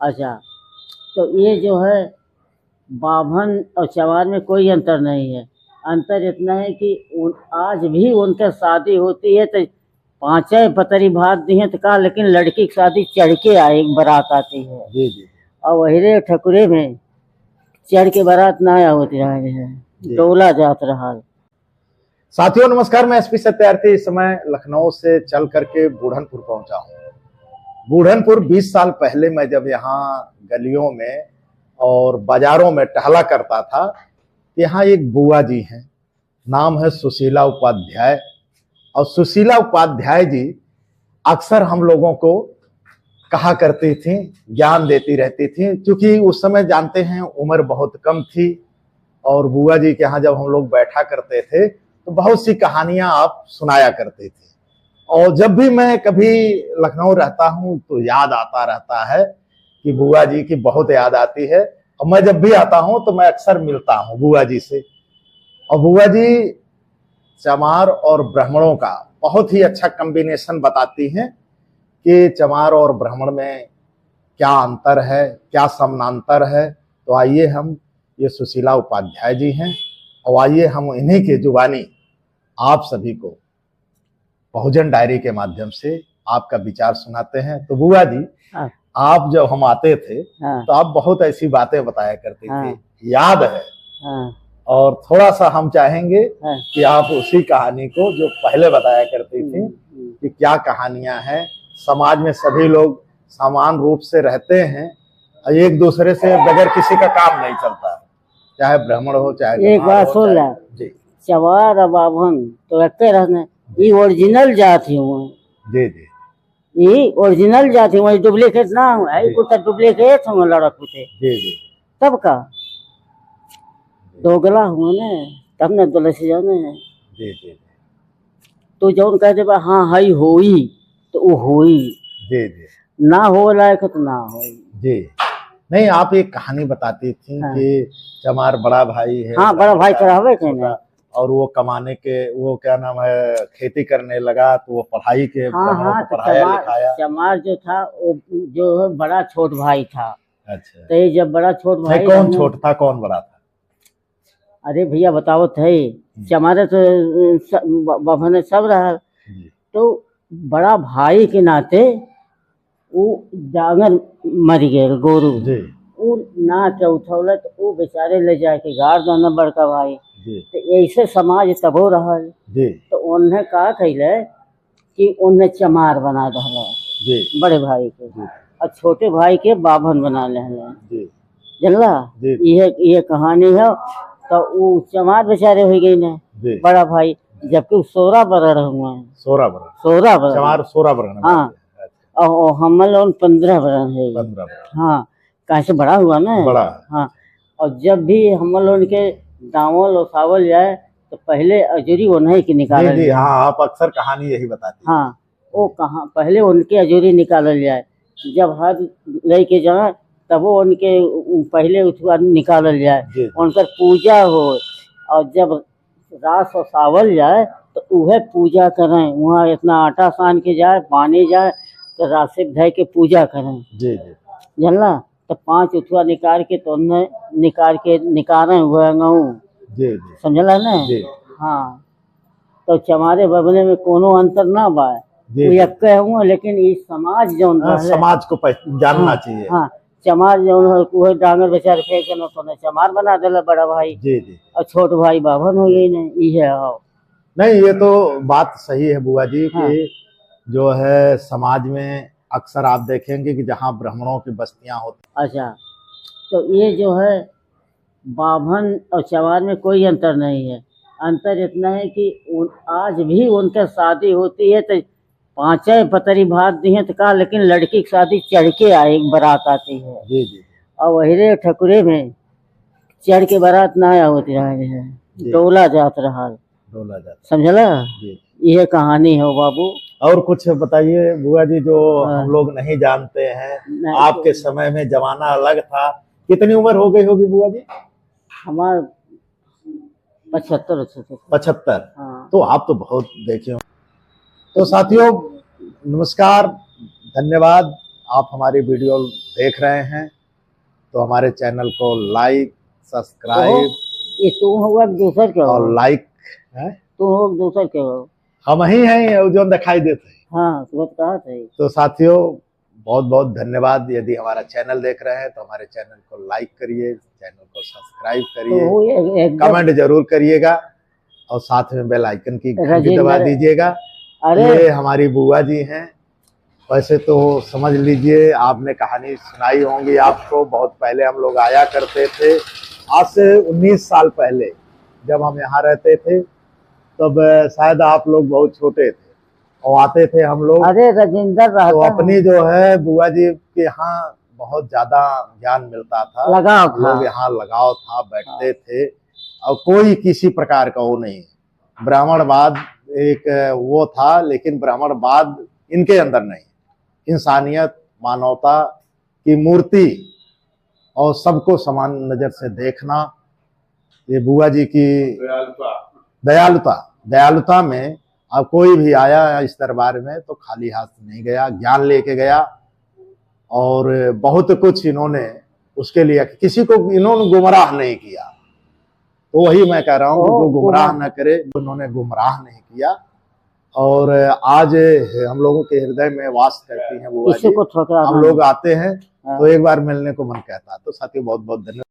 अच्छा, तो ये जो है बाभन और चमार में कोई अंतर नहीं है। अंतर इतना है कि आज भी उनके शादी होती है तो पांचे पतरी भात दी है तो कहा, लेकिन लड़की की शादी चढ़ के आए, बारात आती है। जी जी। और वही ठकुरे में चढ़ के बारात ना आया होती है, डोला जात रहा। साथियों नमस्कार, मैं एसपी सत्यार्थी इस समय लखनऊ से चल करके बूढ़नपुर पहुंचा हूं। बूढ़नपुर 20 साल पहले मैं जब यहाँ गलियों में और बाजारों में टहला करता था, यहाँ एक बुआ जी हैं, नाम है सुशीला उपाध्याय। और सुशीला उपाध्याय जी अक्सर हम लोगों को कहा करती थी, ज्ञान देती रहती थी, क्योंकि उस समय जानते हैं उम्र बहुत कम थी। और बुआ जी के यहाँ जब हम लोग बैठा करते थे तो बहुत सी कहानियां आप सुनाया करते थे। और जब भी मैं कभी लखनऊ रहता हूं तो याद आता रहता है कि बुआ जी की बहुत याद आती है। और मैं जब भी आता हूं तो मैं अक्सर मिलता हूं बुआ जी से। और बुआ जी चमार और ब्राह्मणों का बहुत ही अच्छा कॉम्बिनेशन बताती हैं कि चमार और ब्राह्मण में क्या अंतर है, क्या समानांतर है। तो आइए, हम ये सुशीला उपाध्याय जी हैं और आइए हम इन्हीं के जुबानी आप सभी को बहुजन डायरी के माध्यम से आपका विचार सुनाते हैं। तो बुआ जी, आप जब हम आते थे तो आप बहुत ऐसी बातें बताया करती थी, याद है। और थोड़ा सा हम चाहेंगे कि आप उसी कहानी को जो पहले बताया करती थी कि क्या कहानियां हैं। समाज में सभी लोग समान रूप से रहते हैं, एक दूसरे से बगैर किसी का काम नहीं चलता, चाहे ब्राह्मण हो चाहे। एक बात सुन ला जी, चमार और बाभन तो एक रहने, ये ओरिजिनल जाति हुए। जी जी, ये ओरिजिनल जाति हुए, डुप्लीकेट ना हुआ। कुछ डुप्लीकेट हुए लड़क होते। जी जी, तब का दोगला हुआ ने, तब ने दोले से जाने। जी जी, तो जौन कहते बा हाँ हई होई तो वो होई। जी जी, ना हो लायक तो ना हो। जी नहीं, आप एक कहानी बताती थी कि चमार बड़ा भाई है। हाँ, बड़ा भाई चढ़ावे थे ना, और वो कमाने के, वो क्या नाम है, खेती करने लगा तो वो पढ़ाई के पढ़ाया लिखाया। चमार जो था वो जो बड़ा छोट भाई था। अच्छा, तो ये जब बड़ा छोट भाई, कौन छोट था कौन बड़ा था? अरे भैया बताओ थे, चमारे तो बाभन सब रहा। तो बड़ा भाई के नाते वो डांगर मर गए गोरू। वो ना के उठौल तो वो बेचारे ले जाके गाड़ देना बड़का भाई। तो ऐसे समाज तबो रहा। तो उन्हें कहा कहले कि उन्हें चमार बना दे बड़े भाई के, और छोटे भाई के बाभन बना ले। जनला ये कहानी है। तो वो चमार बेचारे हो गई ना बड़ा भाई, जबकि 16 बरड़ हुआ है। 16 बरड़ चमार 16 बरड़। हाँ, और हम लोग 15 बरड़ है। 15 हाँ, कहाँ से बड़ा हुआ ना बड़ा। हाँ, और जब भी हम लोग के दावल उठावल जाए तो पहले अजूरी उन्हीं की निकाल। हाँ, आप अक्सर कहानी यही बताती। हाँ, वो कहाँ पहले उनके अजूरी निकाल जाए, जब हाथ लेके जाए तब वो उनके पहले उठवा निकाल जाए, उनकर पूजा हो। और जब रास और सावल जाए तो वह पूजा करें, वहाँ इतना आटा सान के जाए, पानी जाए तो रासिक धय के पूजा करें। जी जी, जानला। तो 5 उठवा निकाल के तो उन्हें निकालें हुए जी, समझला ना। हाँ, तो चमारे बबले में कोनो अंतर ना बा, हुआ। लेकिन इस समाज जो समाज को जानना चाहिए। हाँ, चमार जो डांगर बेचारे फेंक के तो चमार बना देला बड़ा भाई। जी जी, और छोट भाई बाभन हो गई नहीं। नहीं, ये तो बात सही है बुआ जी कि जो है समाज में अक्सर आप देखेंगे कि जहाँ ब्राह्मणों की बस्तियां होती। अच्छा, तो ये जो है बाभन और चमार में कोई अंतर नहीं है। अंतर इतना है कि आज भी उनके शादी होती है तो पांचे पतरी भात दी है तो कहा, लेकिन लड़की की शादी चढ़ के आए, बारात आती है। जी जी, और वही ठकुरे में चढ़ के बारात ना आया होती है, डोला जात रहा। डोला जात, समझला। यह कहानी है बाबू। और कुछ बताइए बुआ जी जो हम लोग नहीं जानते हैं। आपके समय में जमाना अलग था। कितनी उम्र हो गई होगी बुआ जी? हमारे 75। हाँ। तो आप तो बहुत देखे हो। तो साथियों नमस्कार, धन्यवाद। आप हमारी वीडियो देख रहे हैं तो हमारे चैनल को लाइक, सब्सक्राइब ये तुम होगा कि दूसर के हो? और लाइक है, तुम हो कि दूसर के हो? हम ही हैं जो दिखाई देते हैं। हाँ सुबह कहा थे। तो साथियों बहुत बहुत धन्यवाद। यदि हमारा चैनल देख रहे हैं तो हमारे चैनल को लाइक करिए, चैनल को सब्सक्राइब तो करिए, वो एकदम कमेंट जरूर करिएगा और साथ में बेल आइकन की घंटी दबा राजेंद्र। दीजिएगा। अरे ये हमारी बुआ जी हैं। वैसे तो समझ लीजिए आपने कहानी सुनाई होंगी, आपको बहुत पहले हम लोग आया करते थे। आज से 19 साल पहले जब हम यहाँ रहते थे तब शायद आप लोग बहुत छोटे थे और आते थे हम लोग। अरे राजेंद्र तो रहता अपनी जो है बुआ जी के यहाँ बहुत ज्यादा ज्ञान मिलता था, लगाव था। लोग यहाँ लगाव था, बैठते थे और कोई किसी प्रकार का वो नहीं। ब्राह्मणवाद एक वो था, लेकिन ब्राह्मणवाद इनके अंदर नहीं। इंसानियत, मानवता की मूर्ति और सबको समान नजर से देखना, ये बुआ जी की दयालुता में। अब कोई भी आया इस दरबार में तो खाली हाथ नहीं गया, ज्ञान लेके गया और बहुत कुछ इन्होंने उसके लिए, किसी को इन्होंने गुमराह नहीं किया। तो वही मैं कह रहा हूँ कि जो गुमराह न करे, उन्होंने गुमराह नहीं किया। और आज हम लोगों के हृदय में वास करती हैं बुआ जी। को हम लोग आते हैं तो एक बार मिलने को मन कहता है। तो साथियों बहुत बहुत धन्यवाद।